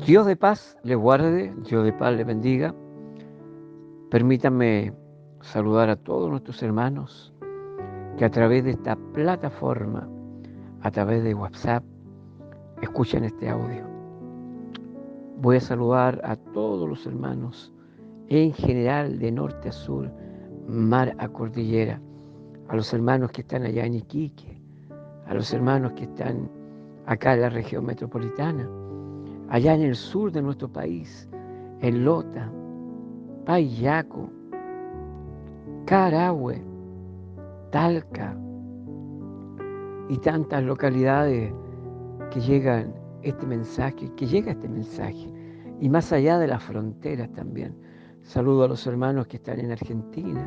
Dios de paz le guarde, Dios de paz le bendiga. Permítanme saludar a todos nuestros hermanos que a través de esta plataforma, a través de WhatsApp, escuchan este audio. Voy a saludar a todos los hermanos, en general, de norte a sur, mar a cordillera, a los hermanos que están allá en Iquique, a los hermanos que están acá en la región metropolitana, allá en el sur de nuestro país, en Lota, Payaco, Carahue, Talca y tantas localidades que llegan este mensaje, y más allá de las fronteras también. Saludo a los hermanos que están en Argentina,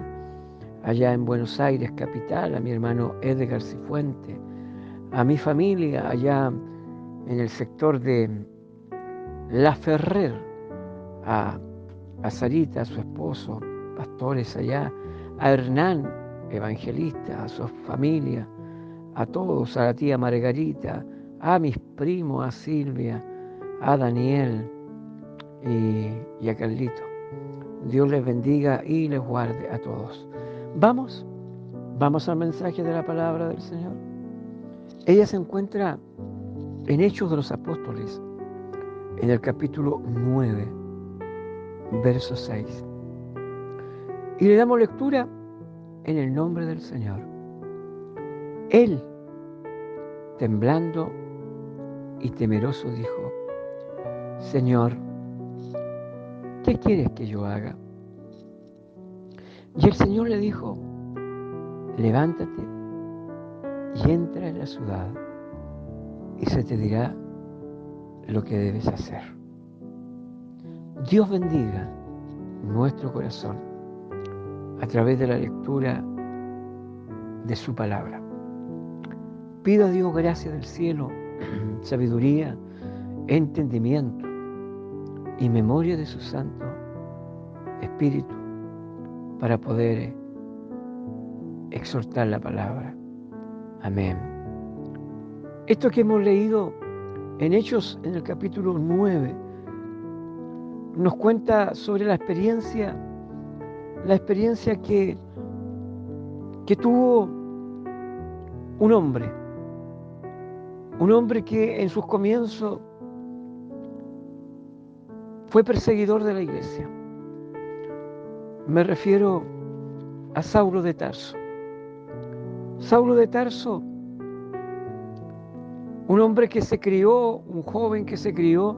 allá en Buenos Aires, capital, a mi hermano Edgar Cifuente, a mi familia allá en el sector de La Ferrer, a Sarita, a su esposo, pastores allá, a Hernán, evangelista, a su familia, a todos, a la tía Margarita, a mis primos, a Silvia, a Daniel y a Carlito. Dios les bendiga y les guarde a todos. Vamos al mensaje de la palabra del Señor. Ella se encuentra en Hechos de los Apóstoles, en el capítulo 9, verso 6. Y le damos lectura en el nombre del Señor. Él, temblando y temeroso, dijo: Señor, ¿qué quieres que yo haga? Y el Señor le dijo: levántate y entra en la ciudad, y se te dirá lo que debes hacer. Dios bendiga nuestro corazón a través de la lectura de su palabra. Pido a Dios gracia del cielo, sabiduría, entendimiento y memoria de su Santo Espíritu para poder exhortar la palabra. Amén. Esto que hemos leído en Hechos, en el capítulo 9, nos cuenta sobre la experiencia que tuvo un hombre que en sus comienzos fue perseguidor de la iglesia. Me refiero a Saulo de Tarso. Saulo de Tarso, un hombre que se crió, un joven que se crió,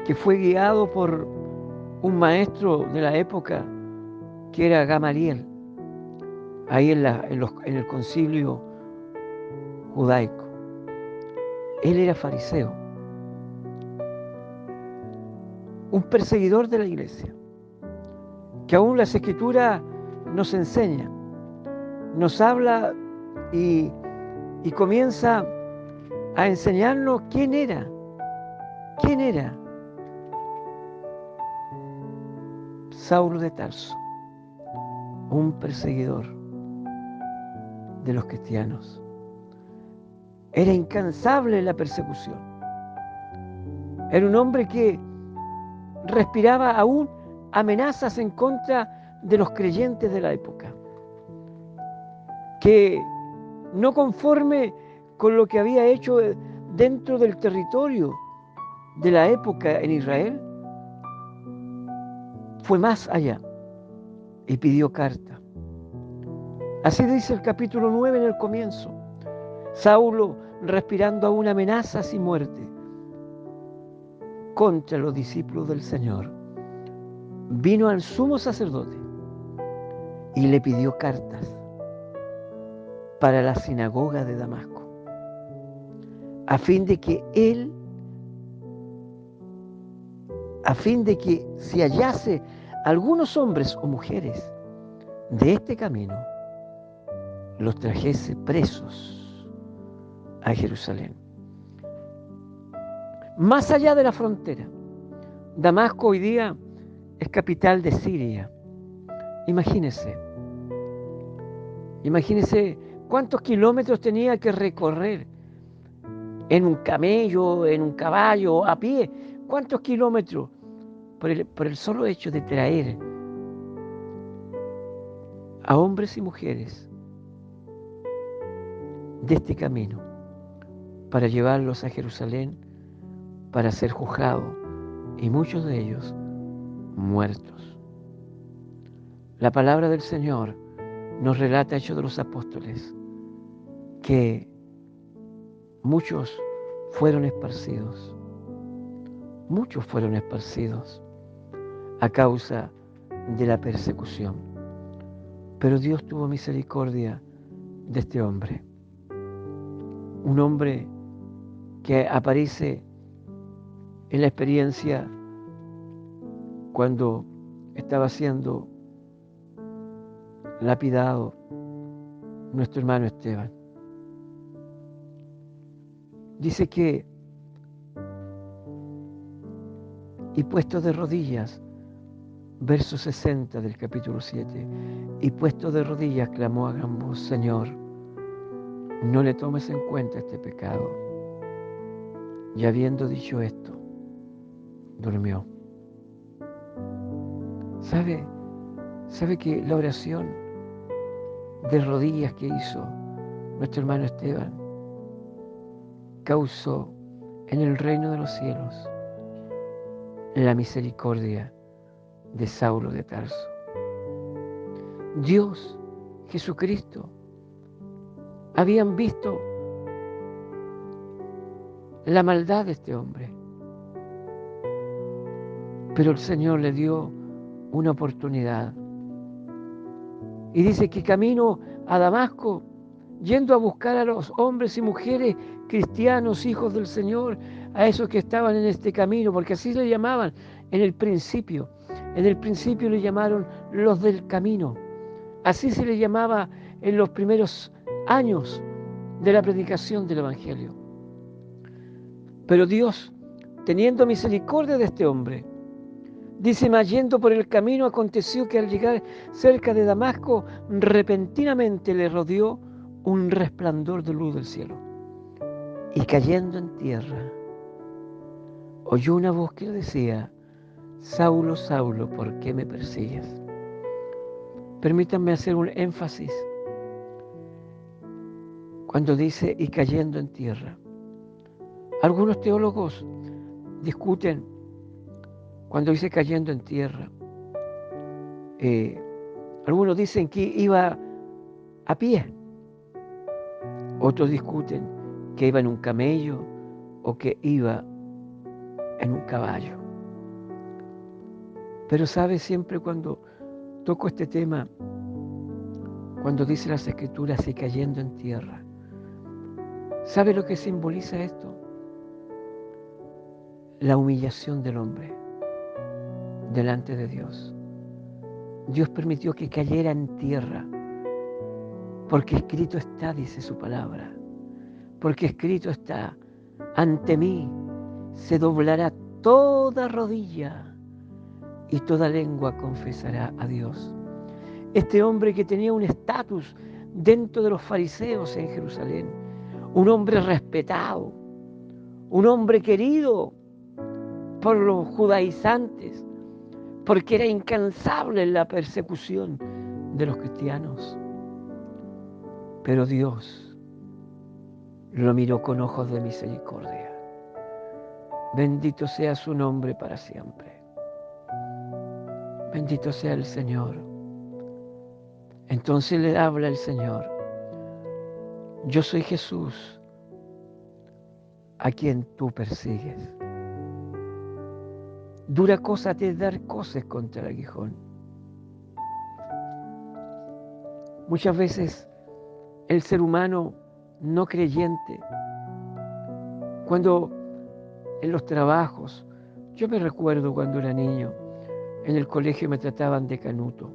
que fue guiado por un maestro de la época que era Gamaliel, ahí en el concilio judaico. Él era fariseo, un perseguidor de la iglesia, que aún las Escrituras nos enseña, nos habla y comienza a enseñarnos quién era Saulo de Tarso, un perseguidor de los cristianos. Era incansable en la persecución. Era un hombre que respiraba aún amenazas en contra de los creyentes de la época, que no conforme con lo que había hecho dentro del territorio de la época en Israel, fue más allá y pidió carta. Así dice el capítulo 9 en el comienzo. Saulo, respirando aún amenazas y muerte contra los discípulos del Señor, vino al sumo sacerdote y le pidió cartas para la sinagoga de Damasco, a fin de que si hallase algunos hombres o mujeres de este camino, los trajese presos a Jerusalén. Más allá de la frontera, Damasco hoy día es capital de Siria. Imagínese cuántos kilómetros tenía que recorrer en un camello, en un caballo, a pie. ¿Cuántos kilómetros? Por el solo hecho de traer a hombres y mujeres de este camino para llevarlos a Jerusalén para ser juzgados y muchos de ellos muertos. La palabra del Señor nos relata, Hechos de los Apóstoles, que muchos fueron esparcidos a causa de la persecución. Pero Dios tuvo misericordia de este hombre. Un hombre que aparece en la experiencia cuando estaba siendo lapidado nuestro hermano Esteban. Dice que, y puesto de rodillas, verso 60 del capítulo 7, y puesto de rodillas clamó a gran voz: Señor, no le tomes en cuenta este pecado. Y habiendo dicho esto, durmió. ¿Sabe que la oración de rodillas que hizo nuestro hermano Esteban causó en el reino de los cielos la misericordia de Saulo de Tarso? Dios, Jesucristo, habían visto la maldad de este hombre, pero el Señor le dio una oportunidad. Y dice que camino a Damasco, yendo a buscar a los hombres y mujeres cristianos, hijos del Señor, a esos que estaban en este camino, porque así le llamaban en el principio. En el principio le llamaron los del camino. Así se le llamaba en los primeros años de la predicación del Evangelio. Pero Dios, teniendo misericordia de este hombre, dice: mas yendo por el camino, aconteció que al llegar cerca de Damasco, repentinamente le rodeó un resplandor de luz del cielo. Y cayendo en tierra, oyó una voz que le decía: Saulo, Saulo, ¿por qué me persigues? Permítanme hacer un énfasis cuando dice y cayendo en tierra. Algunos teólogos discuten cuando dice cayendo en tierra. Algunos dicen que iba a pie. Otros discuten que iba en un camello o que iba en un caballo. Pero sabe, siempre cuando toco este tema, cuando dice las Escrituras y cayendo en tierra, ¿sabe lo que simboliza esto? La humillación del hombre delante de Dios. Dios permitió que cayera en tierra, porque escrito está, dice su palabra, porque escrito está: ante mí se doblará toda rodilla y toda lengua confesará a Dios. Este hombre que tenía un estatus dentro de los fariseos en Jerusalén, un hombre respetado, un hombre querido por los judaizantes, porque era incansable en la persecución de los cristianos. Pero Dios lo miró con ojos de misericordia. Bendito sea su nombre para siempre. Bendito sea el Señor. Entonces le habla el Señor: yo soy Jesús, a quien tú persigues. Dura cosa te dar coces contra el aguijón. Muchas veces el ser humano no creyente, cuando en los trabajos, yo me recuerdo cuando era niño, en el colegio me trataban de canuto.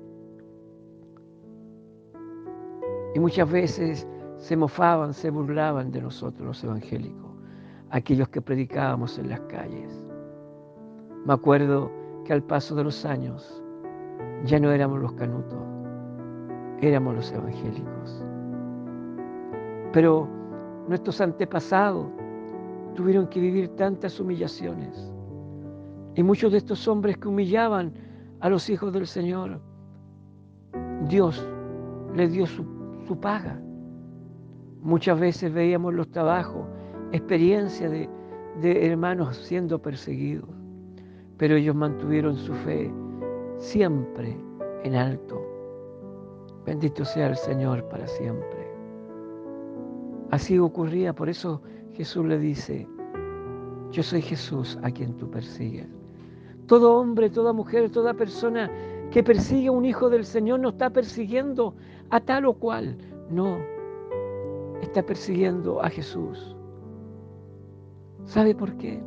Y muchas veces se mofaban, se burlaban de nosotros los evangélicos, aquellos que predicábamos en las calles. Me acuerdo que al paso de los años ya no éramos los canutos, éramos los evangélicos. Pero nuestros antepasados tuvieron que vivir tantas humillaciones. Y muchos de estos hombres que humillaban a los hijos del Señor, Dios les dio su paga. Muchas veces veíamos los trabajos, experiencia de hermanos siendo perseguidos, pero ellos mantuvieron su fe siempre en alto. Bendito sea el Señor para siempre. Así ocurría, por eso Jesús le dice, yo soy Jesús a quien tú persigues. Todo hombre, toda mujer, toda persona que persigue a un hijo del Señor no está persiguiendo a tal o cual, no, está persiguiendo a Jesús. ¿Sabe por qué?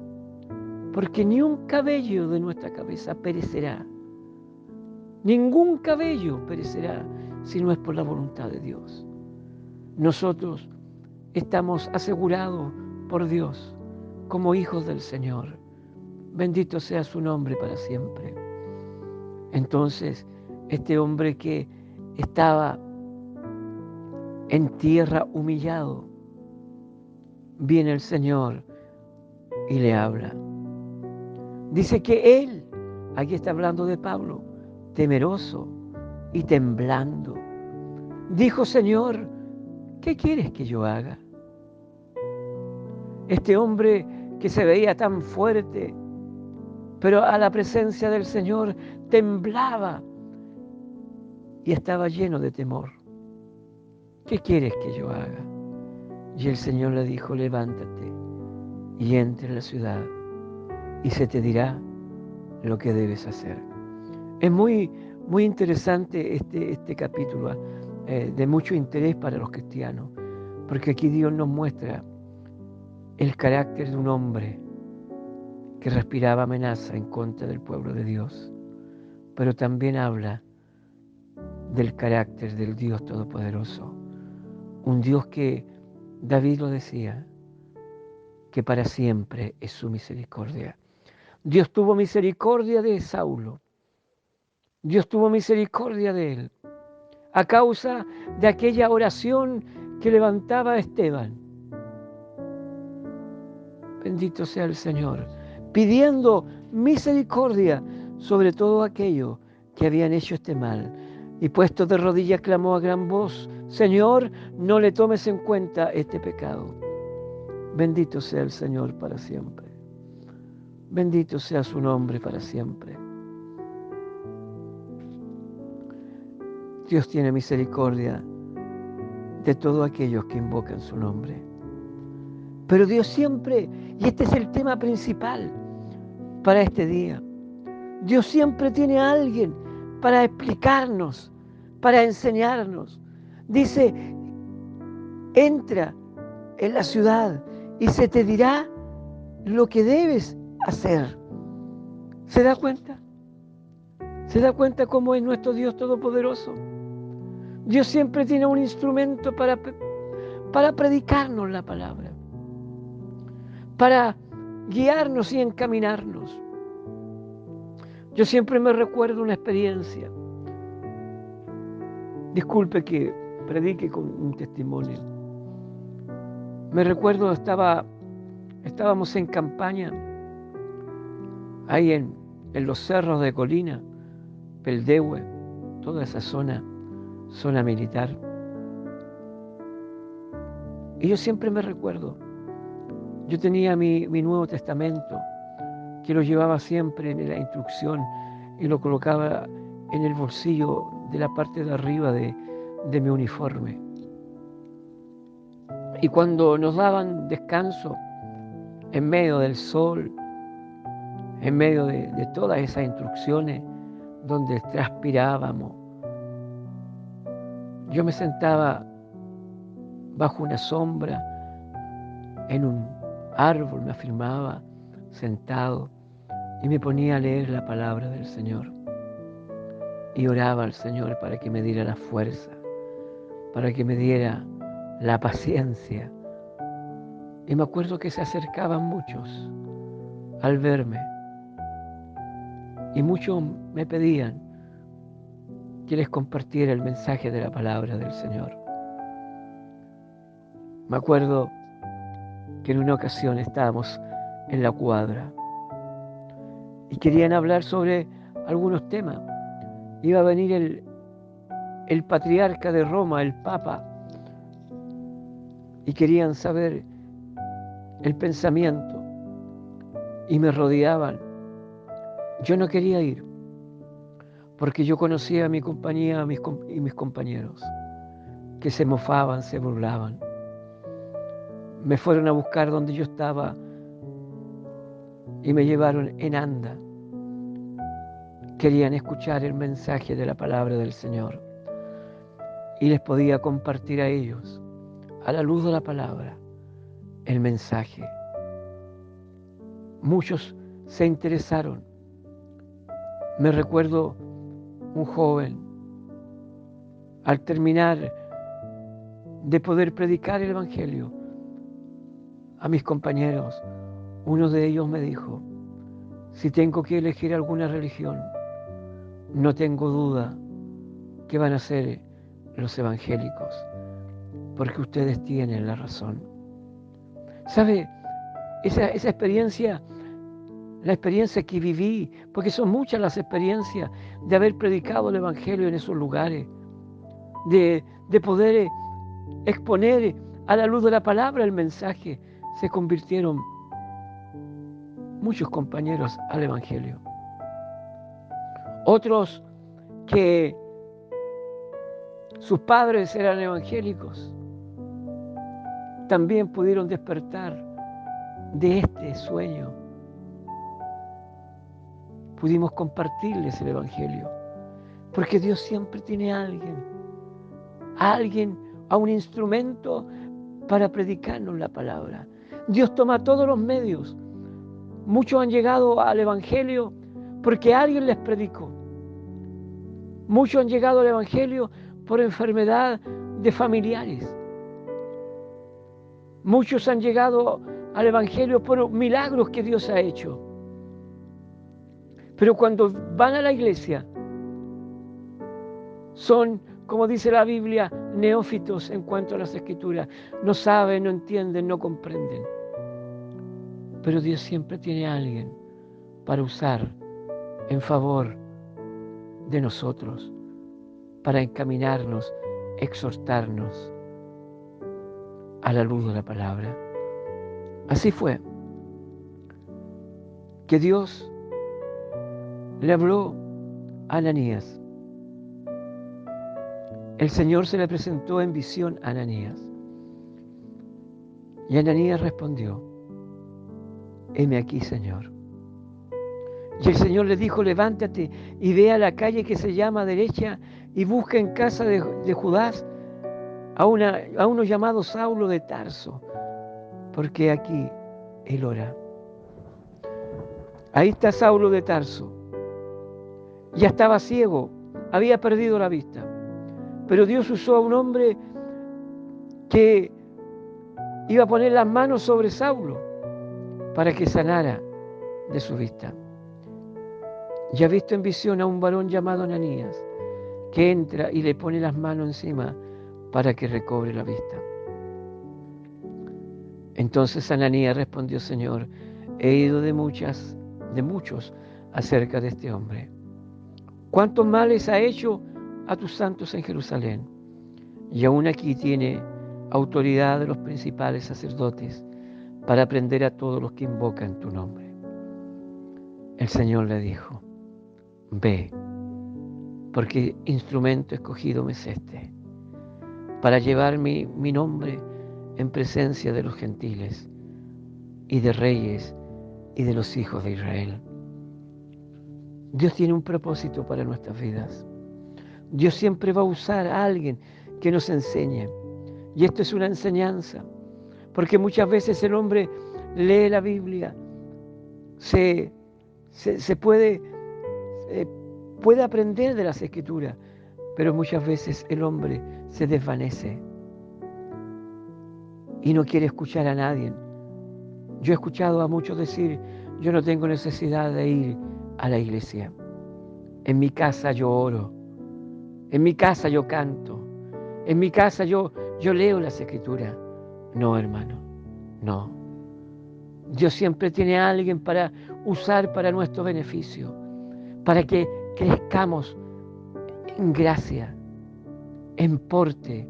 Porque ni un cabello de nuestra cabeza perecerá. Ningún cabello perecerá si no es por la voluntad de Dios. Nosotros estamos asegurados por Dios como hijos del Señor. Bendito sea su nombre para siempre. Entonces, este hombre que estaba en tierra humillado, viene el Señor y le habla. Dice que él, aquí está hablando de Pablo, temeroso y temblando, dijo, Señor, ¿qué quieres que yo haga? Este hombre que se veía tan fuerte, pero a la presencia del Señor temblaba y estaba lleno de temor. ¿Qué quieres que yo haga? Y el Señor le dijo, levántate y entra en la ciudad y se te dirá lo que debes hacer. Es muy interesante este capítulo, de mucho interés para los cristianos, porque aquí Dios nos muestra el carácter de un hombre que respiraba amenaza en contra del pueblo de Dios, pero también habla del carácter del Dios Todopoderoso, un Dios que David lo decía, que para siempre es su misericordia. Dios tuvo misericordia de Saulo, Dios tuvo misericordia de él, a causa de aquella oración que levantaba Esteban. Bendito sea el Señor, pidiendo misericordia sobre todo aquellos que habían hecho este mal. Y puesto de rodillas clamó a gran voz, Señor, no le tomes en cuenta este pecado. Bendito sea el Señor para siempre. Bendito sea su nombre para siempre. Dios tiene misericordia de todos aquellos que invocan su nombre. Pero Dios siempre, y este es el tema principal para este día, Dios siempre tiene a alguien para explicarnos, para enseñarnos. Dice, entra en la ciudad y se te dirá lo que debes hacer. ¿Se da cuenta? ¿Se da cuenta cómo es nuestro Dios Todopoderoso? Dios siempre tiene un instrumento para predicarnos la palabra, para guiarnos y encaminarnos. Yo siempre me recuerdo una experiencia. Disculpe que predique con un testimonio. Me recuerdo, estábamos en campaña, ahí en los cerros de Colina, Peldehue, toda esa zona militar. Y yo siempre me recuerdo, yo tenía mi Nuevo Testamento, que lo llevaba siempre en la instrucción y lo colocaba en el bolsillo de la parte de arriba de mi uniforme. Y cuando nos daban descanso, en medio del sol, en medio de todas esas instrucciones, donde transpirábamos, yo me sentaba bajo una sombra, en un árbol me afirmaba, sentado, y me ponía a leer la palabra del Señor. Y oraba al Señor para que me diera la fuerza, para que me diera la paciencia. Y me acuerdo que se acercaban muchos al verme. Y muchos me pedían que les compartiera el mensaje de la palabra del Señor. Me acuerdo que en una ocasión estábamos en la cuadra y querían hablar sobre algunos temas. Iba a venir el patriarca de Roma, el Papa, y querían saber el pensamiento y me rodeaban. Yo no quería ir porque yo conocía a mi compañía y mis compañeros que se mofaban, se burlaban. Me fueron a buscar donde yo estaba y me llevaron en anda. Querían escuchar el mensaje de la palabra del Señor y les podía compartir a ellos, a la luz de la palabra, el mensaje. Muchos se interesaron. Me recuerdo un joven, al terminar de poder predicar el Evangelio a mis compañeros, uno de ellos me dijo: si tengo que elegir alguna religión, no tengo duda que van a ser los evangélicos, porque ustedes tienen la razón. ¿Sabe? Esa experiencia, la experiencia que viví, porque son muchas las experiencias de haber predicado el Evangelio en esos lugares, de poder exponer a la luz de la palabra el mensaje, se convirtieron muchos compañeros al Evangelio. Otros que sus padres eran evangélicos, también pudieron despertar de este sueño. Pudimos compartirles el Evangelio, porque Dios siempre tiene a alguien, a un instrumento para predicarnos la palabra. Dios toma todos los medios. Muchos han llegado al Evangelio porque alguien les predicó. Muchos han llegado al Evangelio por enfermedad de familiares. Muchos han llegado al Evangelio por milagros que Dios ha hecho. Pero cuando van a la iglesia, son, como dice la Biblia, neófitos en cuanto a las Escrituras. No saben, no entienden, no comprenden. Pero Dios siempre tiene a alguien para usar en favor de nosotros, para encaminarnos, exhortarnos a la luz de la palabra. Así fue que Dios le habló a Ananías. El Señor se le presentó en visión a Ananías. Y Ananías respondió: heme aquí, Señor. Y el Señor le dijo: levántate y ve a la calle que se llama Derecha y busca en casa de Judas a uno llamado Saulo de Tarso, porque aquí él ora. Ahí está Saulo de Tarso. Ya estaba ciego, había perdido la vista. Pero Dios usó a un hombre que iba a poner las manos sobre Saulo para que sanara de su vista. Ya ha visto en visión a un varón llamado Ananías, que entra y le pone las manos encima para que recobre la vista. Entonces Ananías respondió: Señor, he oído de muchos acerca de este hombre. ¿Cuántos males ha hecho a tus santos en Jerusalén? Y aún aquí tiene autoridad de los principales sacerdotes para prender a todos los que invocan tu nombre. El Señor le dijo: ve, porque instrumento escogido me es este, para llevar mi nombre en presencia de los gentiles y de reyes y de los hijos de Israel. Dios tiene un propósito para nuestras vidas. Dios siempre va a usar a alguien que nos enseñe. Y esto es una enseñanza, porque muchas veces el hombre lee la Biblia, puede aprender de las Escrituras, pero muchas veces el hombre se desvanece y no quiere escuchar a nadie. Yo he escuchado a muchos decir: yo no tengo necesidad de ir a la iglesia. En mi casa yo oro, en mi casa yo canto, en mi casa yo leo las Escrituras. No, hermano, no. Dios siempre tiene a alguien para usar para nuestro beneficio, para que crezcamos en gracia, en porte,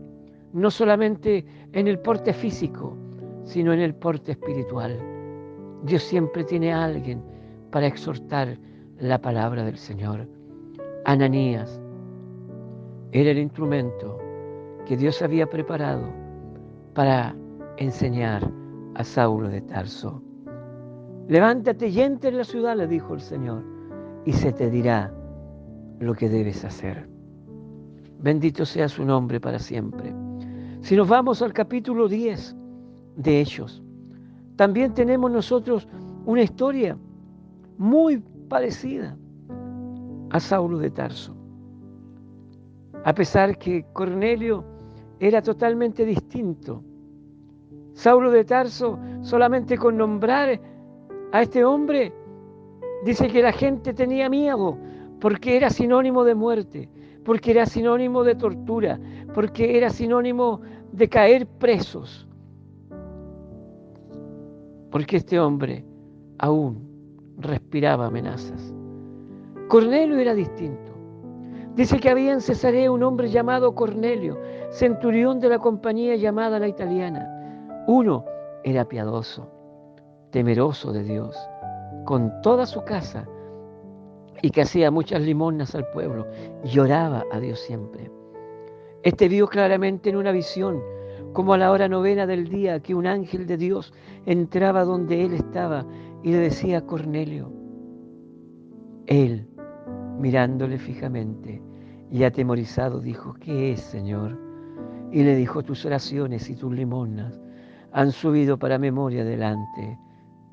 no solamente en el porte físico, sino en el porte espiritual. Dios siempre tiene a alguien para exhortar la palabra del Señor. Ananías era el instrumento que Dios había preparado para enseñar a Saulo de Tarso. Levántate y entra en la ciudad, le dijo el Señor, y se te dirá lo que debes hacer. Bendito sea su nombre para siempre. Si nos vamos al capítulo 10 de Hechos, también tenemos nosotros una historia muy parecida a Saulo de Tarso. A pesar que Cornelio era totalmente distinto, Saulo de Tarso, solamente con nombrar a este hombre, dice que la gente tenía miedo, porque era sinónimo de muerte, porque era sinónimo de tortura, porque era sinónimo de caer presos. Porque este hombre aún respiraba amenazas. Cornelio era distinto. Dice que había en Cesarea un hombre llamado Cornelio, centurión de la compañía llamada la italiana. Uno era piadoso, temeroso de Dios, con toda su casa, y que hacía muchas limosnas al pueblo, y oraba a Dios siempre. Este vio claramente en una visión, como a la hora 9 del día, que un ángel de Dios entraba donde él estaba y le decía a Cornelio. Él, mirándole fijamente y atemorizado, dijo: ¿qué es, Señor? Y le dijo: tus oraciones y tus limosnas han subido para memoria delante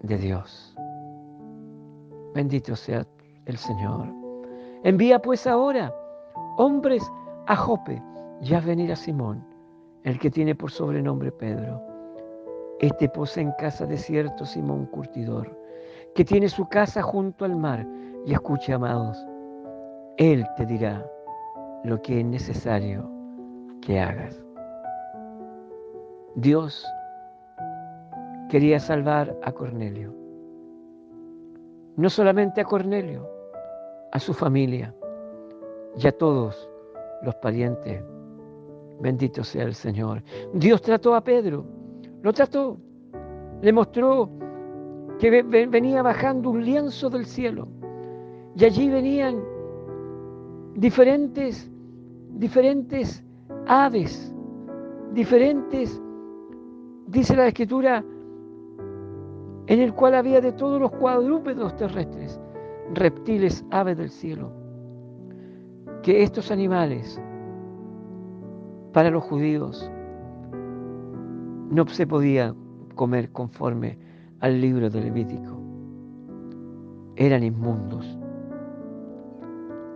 de Dios. Bendito sea el Señor. Envía pues ahora hombres a Jope y haz venir a Simón, el que tiene por sobrenombre Pedro. Este posa en casa de cierto Simón curtidor, que tiene su casa junto al mar. Y escuche, amados, él te dirá lo que es necesario que hagas. Dios quería salvar a Cornelio. No solamente a Cornelio, a su familia y a todos los parientes. Bendito sea el Señor. Dios trató a Pedro, lo trató, le mostró que venía bajando un lienzo del cielo y allí venían diferentes aves, diferentes, dice la Escritura, en el cual había de todos los cuadrúpedos terrestres, reptiles, aves del cielo, que estos animales para los judíos no se podía comer conforme al libro de Levítico. Eran inmundos.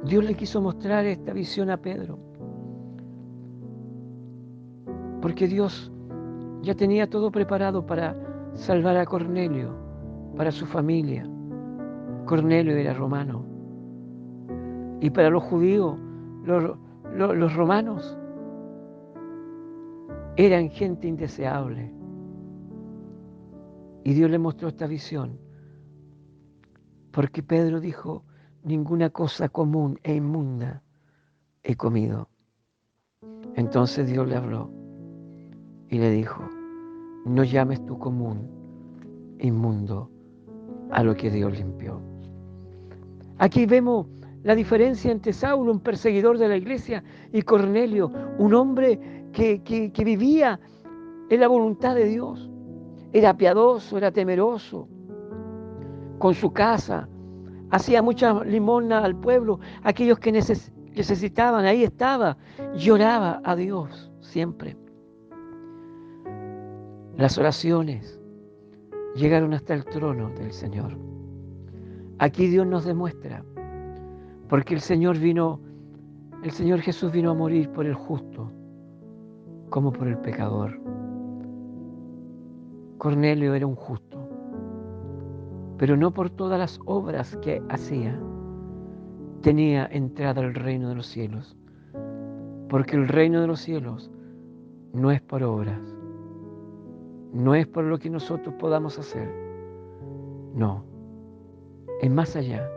Dios le quiso mostrar esta visión a Pedro, porque Dios ya tenía todo preparado para salvar a Cornelio, para su familia. Cornelio era romano. Y para los judíos, los romanos, eran gente indeseable. Y Dios le mostró esta visión, porque Pedro dijo: ninguna cosa común e inmunda he comido. Entonces Dios le habló y le dijo: no llames tú común, inmundo, a lo que Dios limpió. Aquí vemos la diferencia entre Saulo, un perseguidor de la iglesia, y Cornelio, un hombre que vivía en la voluntad de Dios. Era piadoso, era temeroso, con su casa, hacía mucha limosna al pueblo, aquellos que necesitaban, ahí estaba, lloraba a Dios siempre. Las oraciones llegaron hasta el trono del Señor. Aquí Dios nos demuestra, porque el Señor Jesús vino a morir por el justo, como por el pecador. Cornelio era un justo, pero no por todas las obras que hacía tenía entrada al reino de los cielos, porque el reino de los cielos no es por obras, no es por lo que nosotros podamos hacer, No, es más allá,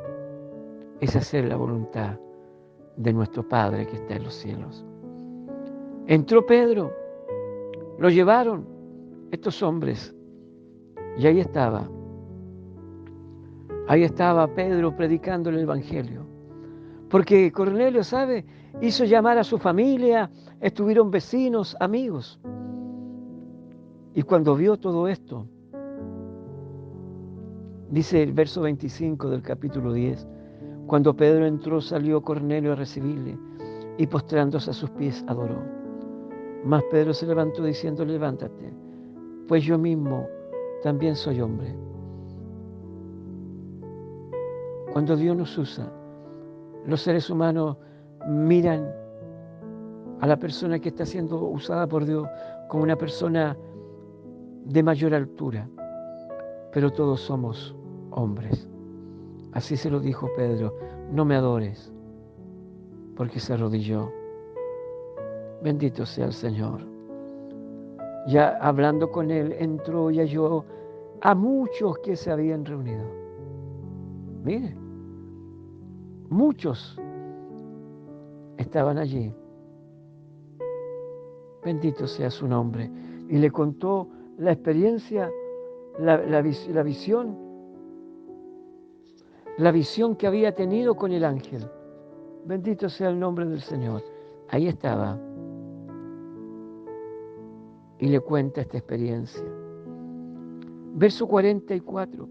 es hacer la voluntad de nuestro Padre que está en los cielos. Entró Pedro, lo llevaron estos hombres y ahí estaba Pedro predicando el Evangelio. Porque Cornelio, ¿sabe? Hizo llamar a su familia, estuvieron vecinos, amigos. Y cuando vio todo esto, dice el verso 25 del capítulo 10, cuando Pedro entró, salió Cornelio a recibirle y postrándose a sus pies adoró. Mas Pedro se levantó diciendo, levántate, pues yo mismo también soy hombre. Cuando Dios nos usa, los seres humanos miran a la persona que está siendo usada por Dios como una persona de mayor altura, pero todos somos hombres. Así se lo dijo Pedro, no me adores, porque se arrodilló. Bendito sea el Señor. Ya hablando con él, entró y halló a muchos que se habían reunido. Mire, muchos estaban allí. Bendito sea su nombre. Y le contó la experiencia, la visión que había tenido con el ángel. Bendito sea el nombre del Señor. Ahí estaba. Y le cuenta esta experiencia. Verso 44.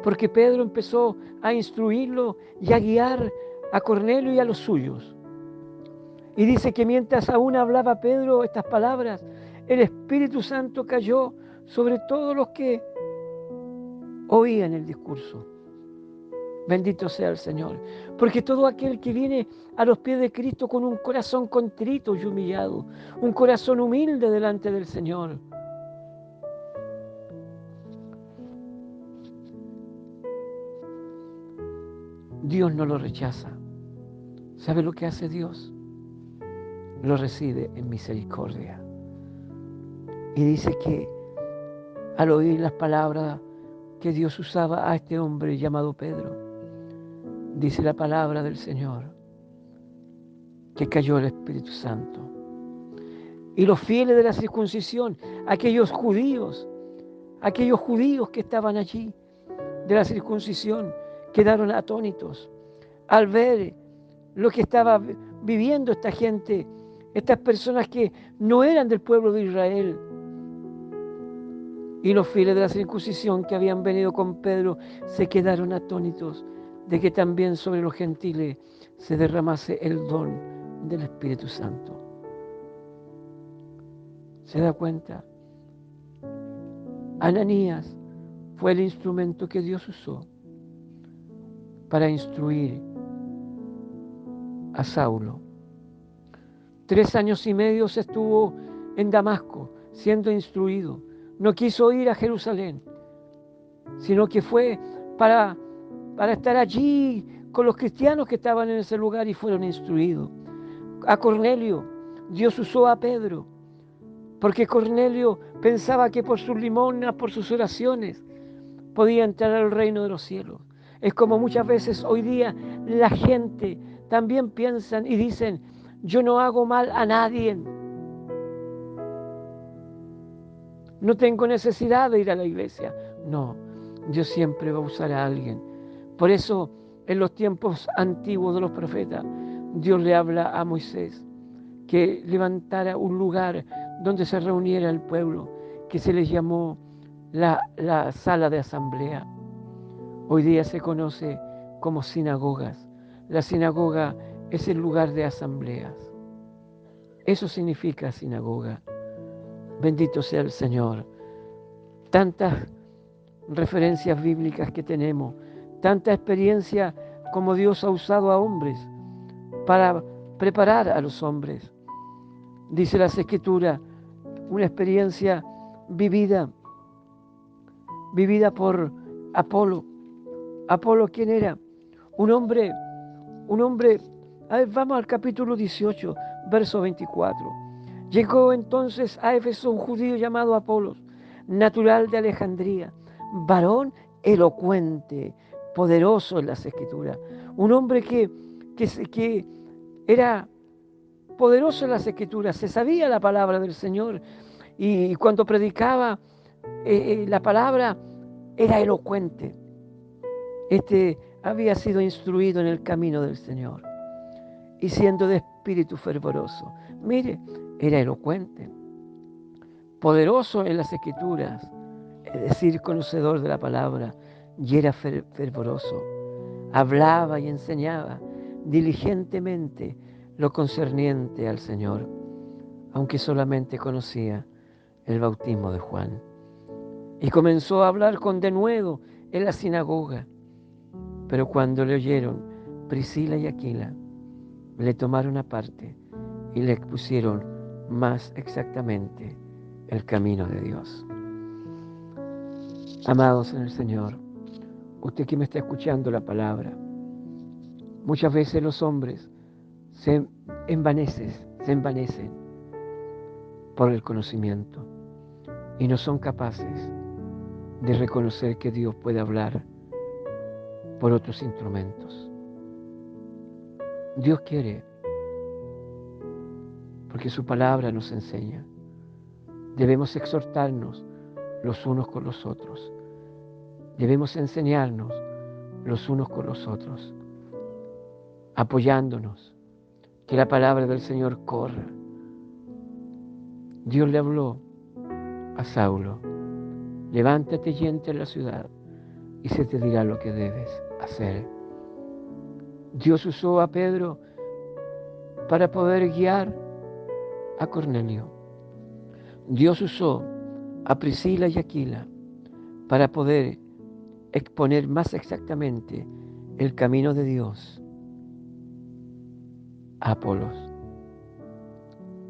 Porque Pedro empezó a instruirlo y a guiar a Cornelio y a los suyos. Y dice que mientras aún hablaba Pedro estas palabras, el Espíritu Santo cayó sobre todos los que oían el discurso. Bendito sea el Señor. Porque todo aquel que viene a los pies de Cristo con un corazón contrito y humillado, un corazón humilde delante del Señor, Dios no lo rechaza. ¿Sabe lo que hace Dios? Lo recibe en misericordia. Y dice que al oír las palabras que Dios usaba a este hombre llamado Pedro, dice la palabra del Señor, que cayó el Espíritu Santo. Y los fieles de la circuncisión, aquellos judíos que estaban allí, de la circuncisión, quedaron atónitos al ver lo que estaba viviendo esta gente, estas personas que no eran del pueblo de Israel. Y los fieles de la circuncisión que habían venido con Pedro se quedaron atónitos de que también sobre los gentiles se derramase el don del Espíritu Santo. ¿Se da cuenta? Ananías fue el instrumento que Dios usó para instruir a Saulo. 3 años y medio se estuvo en Damasco siendo instruido. No quiso ir a Jerusalén, sino que fue para estar allí con los cristianos que estaban en ese lugar y fueron instruidos. A Cornelio, Dios usó a Pedro, porque Cornelio pensaba que por sus limosnas, por sus oraciones, podía entrar al reino de los cielos. Es como muchas veces hoy día la gente también piensan y dicen, yo no hago mal a nadie. No tengo necesidad de ir a la iglesia. No, Dios siempre va a usar a alguien. Por eso, en los tiempos antiguos de los profetas, Dios le habla a Moisés que levantara un lugar donde se reuniera el pueblo, que se les llamó la sala de asamblea. Hoy día se conoce como sinagogas. La sinagoga es el lugar de asambleas. Eso significa sinagoga. Bendito sea el Señor. Tantas referencias bíblicas que tenemos, tanta experiencia como Dios ha usado a hombres para preparar a los hombres. Dice las Escrituras, una experiencia vivida por Apolo. Apolo, ¿quién era? Un hombre, a ver, vamos al capítulo 18, verso 24. Llegó entonces a Éfeso un judío llamado Apolos, natural de Alejandría, varón elocuente, poderoso en las Escrituras. Un hombre que era poderoso en las Escrituras, se sabía la palabra del Señor y cuando predicaba la palabra era elocuente. Había sido instruido en el camino del Señor y siendo de espíritu fervoroso. Mire, era elocuente, poderoso en las Escrituras, es decir, conocedor de la palabra, y era fervoroso. Hablaba y enseñaba diligentemente lo concerniente al Señor, aunque solamente conocía el bautismo de Juan. Y comenzó a hablar con denuedo en la sinagoga. Pero cuando le oyeron Priscila y Aquila, le tomaron aparte y le expusieron más exactamente el camino de Dios. Amados en el Señor, usted que me está escuchando la palabra, muchas veces los hombres se envanecen por el conocimiento y no son capaces de reconocer que Dios puede hablar por otros instrumentos. Dios quiere, porque su palabra nos enseña. Debemos exhortarnos los unos con los otros. Debemos enseñarnos los unos con los otros, apoyándonos, que la palabra del Señor corra. Dios le habló a Saulo: levántate y entra en la ciudad y se te dirá lo que debes hacer. Dios usó a Pedro para poder guiar a Cornelio. Dios usó a Priscila y Aquila para poder exponer más exactamente el camino de Dios a Apolos.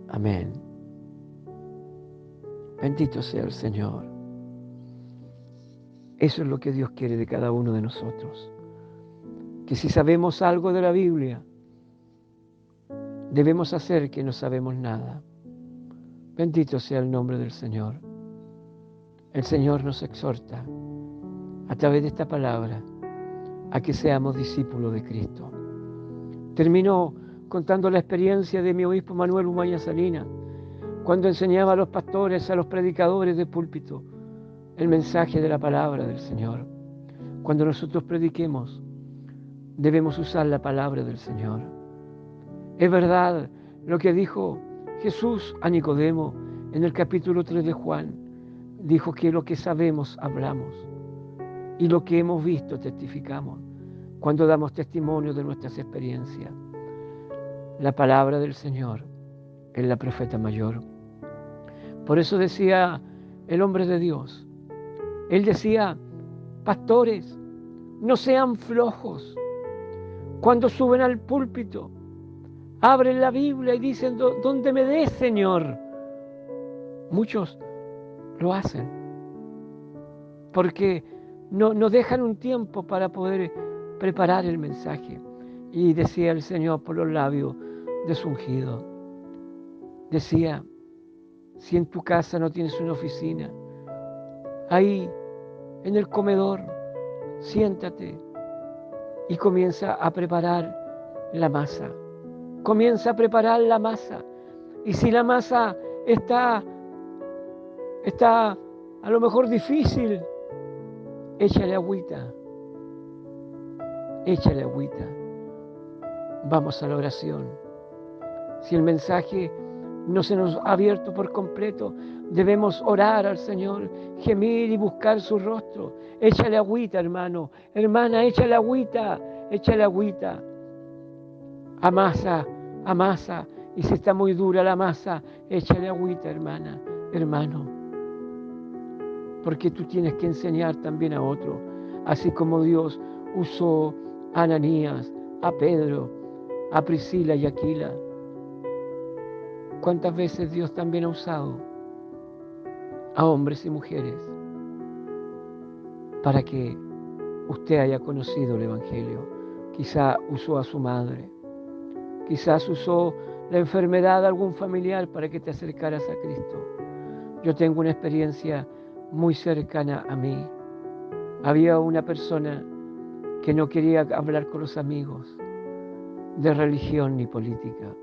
Amén. Bendito sea el Señor. Eso es lo que Dios quiere de cada uno de nosotros. Que si sabemos algo de la Biblia, debemos hacer que no sabemos nada. Bendito sea el nombre del Señor. El Señor nos exhorta a través de esta palabra a que seamos discípulos de Cristo. Termino contando la experiencia de mi obispo Manuel Umaña Salinas, cuando enseñaba a los pastores, a los predicadores de púlpito, el mensaje de la palabra del Señor. Cuando nosotros prediquemos, debemos usar la palabra del Señor. Es verdad lo que dijo Jesús a Nicodemo en el capítulo 3 de Juan. Dijo que lo que sabemos hablamos y lo que hemos visto testificamos cuando damos testimonio de nuestras experiencias. La palabra del Señor es la profeta mayor. Por eso decía el hombre de Dios, él decía: pastores, no sean flojos. Cuando suben al púlpito, abren la Biblia y dicen: ¿dónde me des, Señor? Muchos lo hacen porque no dejan un tiempo para poder preparar el mensaje. Y decía el Señor por los labios de su ungido, decía: si en tu casa no tienes una oficina, ahí en el comedor, siéntate y comienza a preparar la masa. Comienza a preparar la masa. Y si la masa está a lo mejor difícil, échale agüita. Échale agüita. Vamos a la oración. Si el mensaje no se nos ha abierto por completo, debemos orar al Señor, gemir y buscar su rostro. Échale agüita, hermano. Hermana, échale agüita. Échale agüita. Amasa, amasa. Y si está muy dura la masa, échale agüita, hermana, hermano. Porque tú tienes que enseñar también a otro. Así como Dios usó a Ananías, a Pedro, a Priscila y Aquila. ¿Cuántas veces Dios también ha usado a hombres y mujeres para que usted haya conocido el Evangelio? Quizá usó a su madre, quizás usó la enfermedad de algún familiar para que te acercaras a Cristo. Yo tengo una experiencia muy cercana a mí. Había una persona que no quería hablar con los amigos de religión ni política.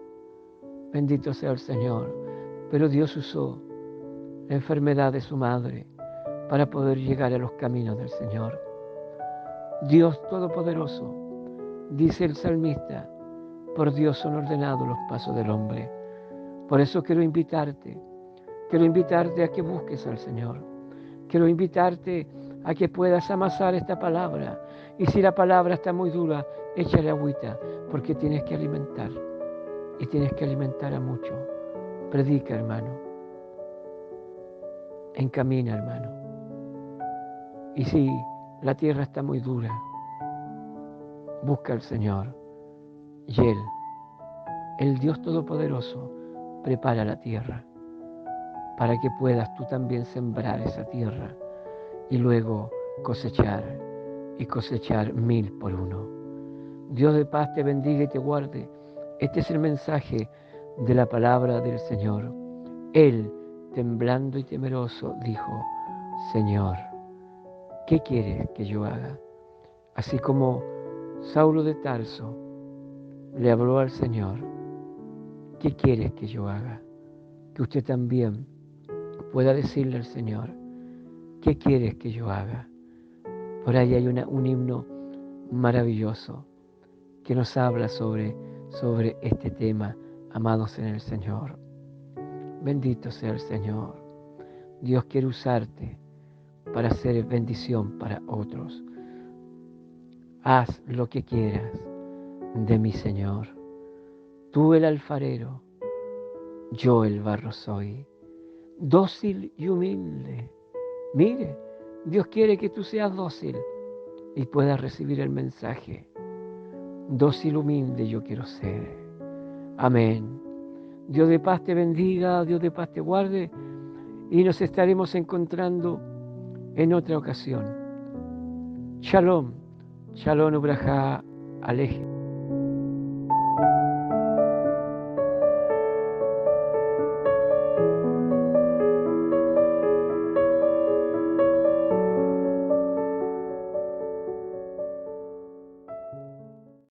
Bendito sea el Señor. Pero Dios usó la enfermedad de su madre para poder llegar a los caminos del Señor. Dios Todopoderoso, dice el salmista, por Dios son ordenados los pasos del hombre. Por eso quiero invitarte a que busques al Señor. Quiero invitarte a que puedas amasar esta palabra. Y si la palabra está muy dura, échale agüita, porque tienes que alimentar. Y tienes que alimentar a mucho. Predica, hermano. Encamina, hermano. Y si la tierra está muy dura, busca al Señor. Y Él, el Dios Todopoderoso, prepara la tierra para que puedas tú también sembrar esa tierra y luego cosechar y cosechar 1000 por uno. Dios de paz te bendiga y te guarde. Este es el mensaje de la palabra del Señor. Él, temblando y temeroso, dijo: Señor, ¿qué quieres que yo haga? Así como Saulo de Tarso le habló al Señor: ¿qué quieres que yo haga? Que usted también pueda decirle al Señor: ¿qué quieres que yo haga? Por ahí hay un himno maravilloso que nos habla sobre este tema, amados en el Señor. Bendito sea el Señor. Dios quiere usarte para hacer bendición para otros. Haz lo que quieras de mi Señor. Tú el alfarero, yo el barro soy. Dócil y humilde. Mire, Dios quiere que tú seas dócil y puedas recibir el mensaje. Dócil, humilde yo quiero ser. Amén. Dios de paz te bendiga, Dios de paz te guarde y nos estaremos encontrando en otra ocasión. Shalom, Shalom Ubrajá, Aleje.